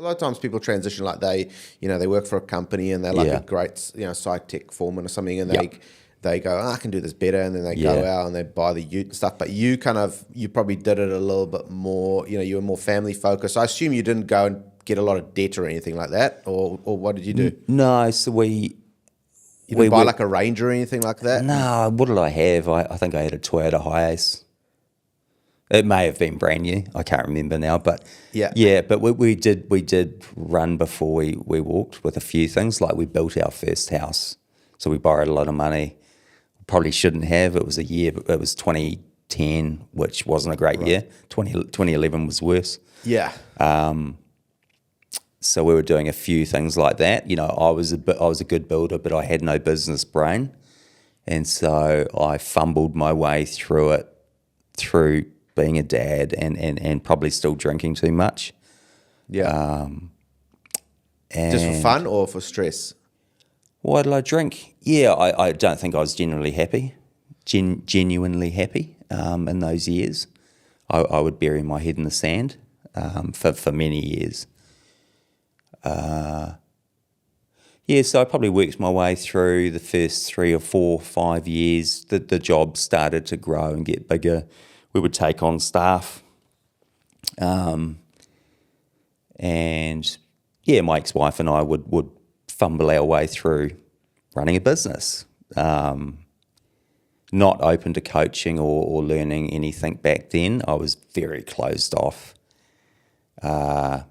lot of times people transition like they work for a company and they're like a great, side tech foreman or something, and they go, I can do this better, and then they go out and they buy the ute and stuff. But you probably did it a little bit more, you were more family focused. I assume you didn't go and get a lot of debt or anything like that, or what did you do? No, so You didn't buy like a Ranger or anything like that? No, what did I have? I think I had a Toyota Hiace. It may have been brand new. I can't remember now, but but we did run before we walked with a few things. Like we built our first house, so we borrowed a lot of money. Probably shouldn't have. It was 2010, which wasn't a great year. 2011 was worse. Yeah. So we were doing a few things like that. I was a good builder, but I had no business brain, and so I fumbled my way through being a dad and probably still drinking too much. Yeah. Just for fun or for stress? Why did I drink? Yeah, I don't think I was genuinely happy in those years. I would bury my head in the sand for many years. So I probably worked my way through the first 3 or 4, 5 years. The job started to grow and get bigger. We would take on staff. My ex-wife and I would fumble our way through running a business. Not open to coaching or learning anything back then. I was very closed off. I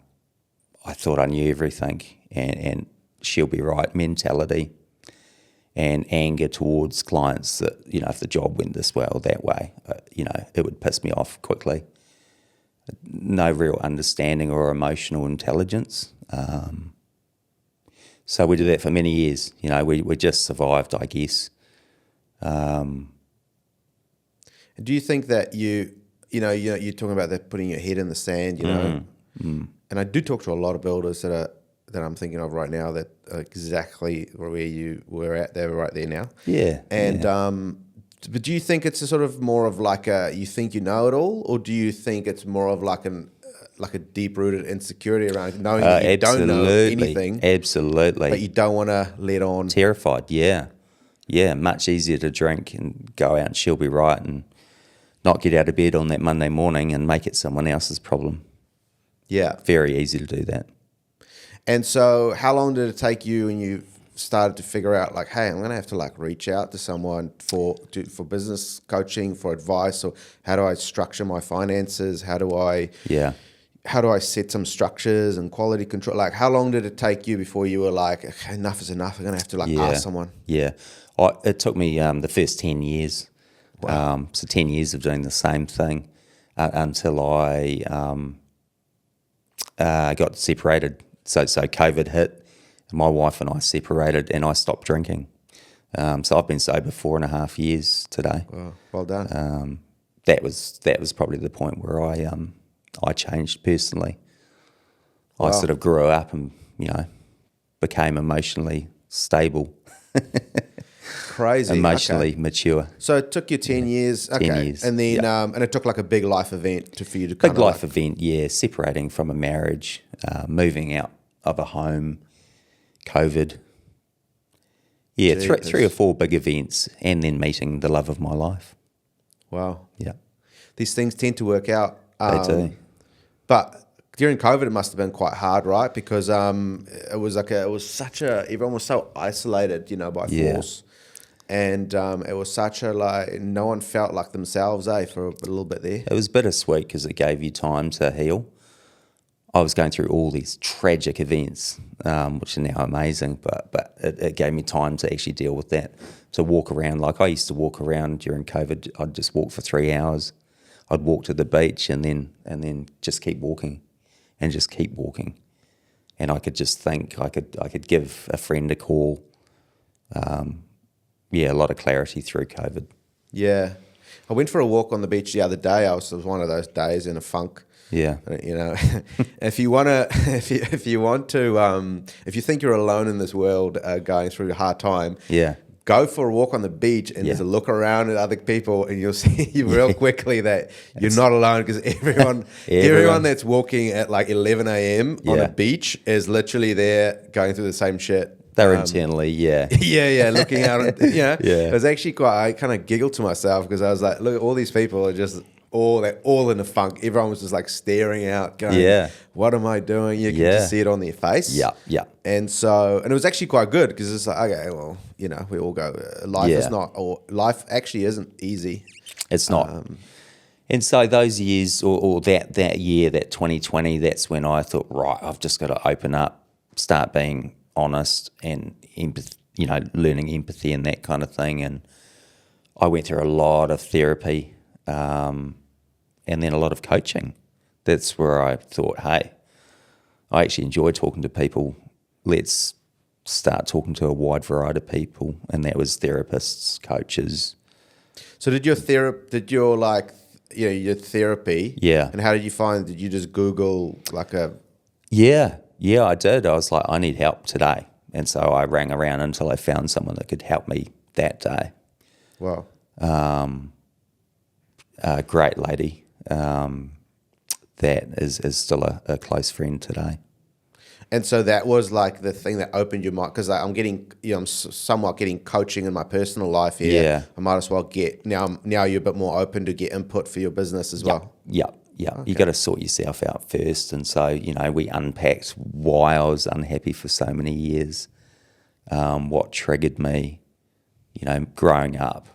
thought I knew everything, and she'll be right mentality and anger towards clients that, if the job went this way or that way, it would piss me off quickly. No real understanding or emotional intelligence. So we did that for many years. We just survived, I guess. Do you think that you're talking about that putting your head in the sand, and I do talk to a lot of builders that I'm thinking of right now that are exactly where you were at. They're right there now. Yeah. And but do you think it's a sort of more of like you think you know it all, or do you think it's more of like a deep-rooted insecurity around knowing that you don't know anything? Absolutely. But you don't want to let on. Terrified, yeah. Yeah, much easier to drink and go out and she'll be right and not get out of bed on that Monday morning and make it someone else's problem. Yeah. Very easy to do that. And so how long did it take you when you started to figure out like, hey, I'm going to have to like reach out to someone for business coaching, for advice, or how do I structure my finances? How do I set some structures and quality control? Like how long did it take you before you were like, okay, enough is enough, I'm going to have to ask someone? Yeah. It took me the first 10 years. Wow. So 10 years of doing the same thing until I got separated. So COVID hit, and my wife and I separated, and I stopped drinking. So I've been sober 4.5 years today. Wow, well done. That was probably the point where I changed personally. Wow. I sort of grew up and became emotionally stable. Crazy. Emotionally mature. So it took you 10 years. Okay. 10 years. And then and it took like a big life event for you to kind of life event, yeah. Separating from a marriage, moving out of a home, COVID. Yeah, three or 4 big events, and then meeting the love of my life. Wow. Yeah. These things tend to work out. They do. But during COVID, it must have been quite hard, right? Because everyone was so isolated, by force. And it was such a no one felt like themselves, for a little bit there. It was bittersweet because it gave you time to heal. I was going through all these tragic events, which are now amazing, but it gave me time to actually deal with that, to walk around. Like I used to walk around during COVID. I'd just walk for 3 hours. I'd walk to the beach and then just keep walking and just keep walking. And I could just think, I could give a friend a call. A lot of clarity through COVID. Yeah. I went for a walk on the beach the other day. It was one of those days in a funk. Yeah. If you think you're alone in this world going through a hard time, go for a walk on the beach and just look around at other people, and you'll see real quickly that you're not alone, because everyone that's walking at like 11 a.m. on a beach is literally there going through the same shit. They're internally, looking out. It was actually I kind of giggled to myself, because I was like, look, all these people are just they're all in a funk. Everyone was just like staring out, going, what am I doing? You can just see it on their face. Yeah. And it was actually quite good, because it's like, okay, well, we all go. Life actually isn't easy. It's not. And so those years, or that year, that 2020, that's when I thought, right, I've just got to open up, start being honest and learning empathy and that kind of thing. And I went through a lot of therapy, and then a lot of coaching. That's where I thought, hey, I actually enjoy talking to people. Let's start talking to a wide variety of people. And that was therapists, coaches. So did your therapy? Yeah. And how did you find? Did you just Google like a? Yeah, I did. I was like, I need help today, and so I rang around until I found someone that could help me that day. Wow. A great lady that is still a close friend today. And so that was like the thing that opened your mind, because I'm getting, I'm somewhat getting coaching in my personal life here. Yeah. I might as well get now you're a bit more open to get input for your business as well. Yeah. Okay. You got to sort yourself out first. And so, we unpacked why I was unhappy for so many years, what triggered me, growing up,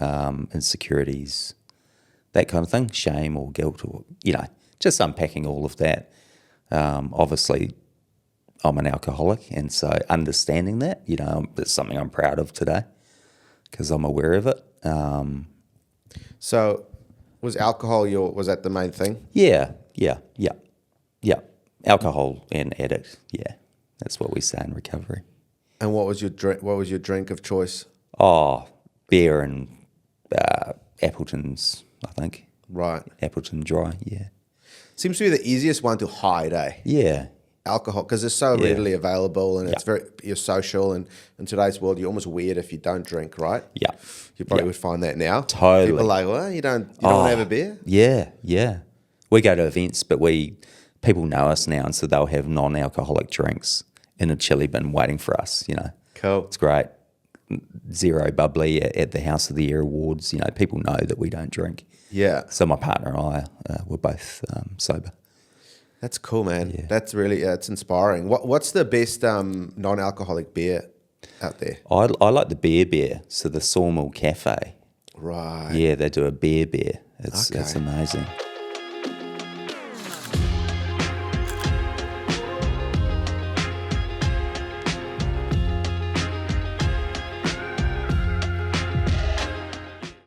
insecurities, that kind of thing, shame or guilt, or, just unpacking all of that. Obviously, I'm an alcoholic, and so understanding that, it's something I'm proud of today, because I'm aware of it. So was alcohol was that the main thing? Yeah. Alcohol and addict, that's what we say in recovery. And what was your drink of choice? Oh, beer and Appleton's, I think. Right. Appleton Dry, yeah. Seems to be the easiest one to hide, eh? Yeah. Alcohol, because it's so readily available, and you're social, and in today's world, you're almost weird if you don't drink, right? Yeah. You probably would find that now. Totally. People are like, well, you don't want to have a beer? Yeah. We go to events, but people know us now, and so they'll have non-alcoholic drinks in a chili bin waiting for us, Cool. It's great. Zero bubbly at the House of the Year Awards. People know that we don't drink. Yeah. So my partner and I were both sober. That's cool, man. Yeah. That's really it's inspiring. What's the best non-alcoholic beer out there? I like the beer, so the Sawmill Cafe. Right. Yeah, they do a beer. It's amazing.